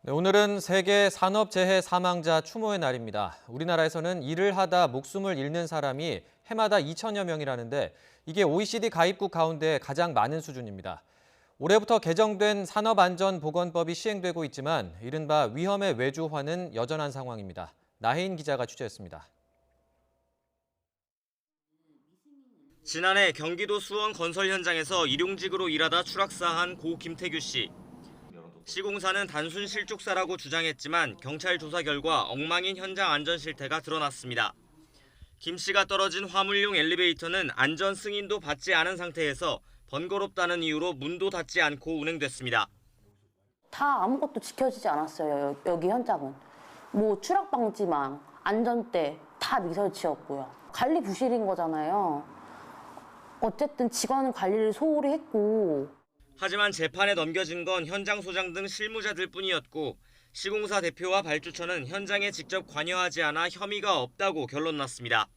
네, 오늘은 세계 산업재해 사망자 추모의 날입니다. 우리나라에서는 일을 하다 목숨을 잃는 사람이 해마다 2천여 명이라는데 이게 OECD 가입국 가운데 가장 많은 수준입니다. 올해부터 개정된 산업안전보건법이 시행되고 있지만 이른바 위험의 외주화는 여전한 상황입니다. 나혜인 기자가 취재했습니다. 지난해 경기도 수원 건설 현장에서 일용직으로 일하다 추락사한 고 김태규 씨. 시공사는 단순 실족사라고 주장했지만 경찰 조사 결과 엉망인 현장 안전 실태가 드러났습니다. 김 씨가 떨어진 화물용 엘리베이터는 안전 승인도 받지 않은 상태에서 번거롭다는 이유로 문도 닫지 않고 운행됐습니다. 다 아무것도 지켜지지 않았어요, 여기 현장은. 뭐 추락 방지망, 안전대 다 미설치였고요. 관리 부실인 거잖아요. 어쨌든 직원은 관리를 소홀히 했고. 하지만 재판에 넘겨진 건 현장 소장 등 실무자들 뿐이었고 시공사 대표와 발주처는 현장에 직접 관여하지 않아 혐의가 없다고 결론났습니다.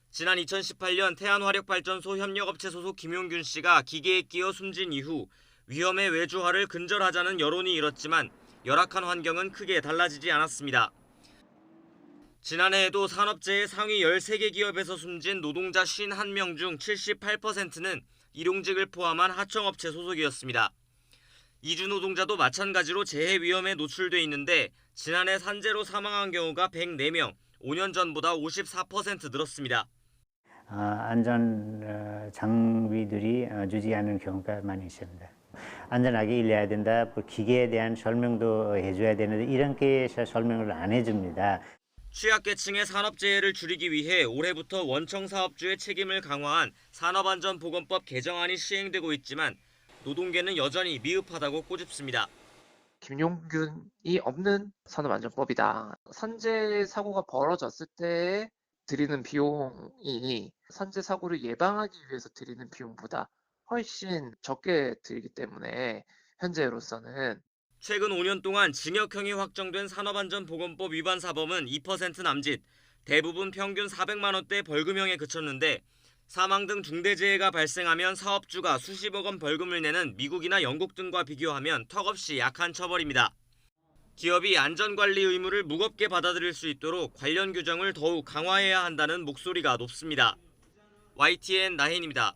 지난 2018년 태안화력발전소 협력업체 소속 김용균 씨가 기계에 끼어 숨진 이후 위험의 외주화를 근절하자는 여론이 일었지만 열악한 환경은 크게 달라지지 않았습니다. 지난해에도 산업재해 상위 13개 기업에서 숨진 노동자 51명 중 78%는 일용직을 포함한 하청업체 소속이었습니다. 이주 노동자도 마찬가지로 재해 위험에 노출돼 있는데 지난해 산재로 사망한 경우가 104명, 5년 전보다 54% 늘었습니다. 안전 장비들이 주지 않는 경우가 많이 있습니다. 안전하게 일해야 된다, 기계에 대한 설명도 해줘야 되는데 이런 게 설명을 안 해줍니다. 취약계층의 산업재해를 줄이기 위해 올해부터 원청 사업주의 책임을 강화한 산업안전보건법 개정안이 시행되고 있지만 노동계는 여전히 미흡하다고 꼬집습니다. 김용균이 없는 산업안전법이다. 산재 사고가 벌어졌을 때 들이는 비용이 산재 사고를 예방하기 위해서 들이는 비용보다 훨씬 적게 들기 때문에 현재로서는 최근 5년 동안 징역형이 확정된 산업안전보건법 위반 사범은 2% 남짓, 대부분 평균 400만 원대 벌금형에 그쳤는데 사망 등 중대재해가 발생하면 사업주가 수십억 원 벌금을 내는 미국이나 영국 등과 비교하면 턱없이 약한 처벌입니다. 기업이 안전관리 의무를 무겁게 받아들일 수 있도록 관련 규정을 더욱 강화해야 한다는 목소리가 높습니다. YTN 나혜인입니다.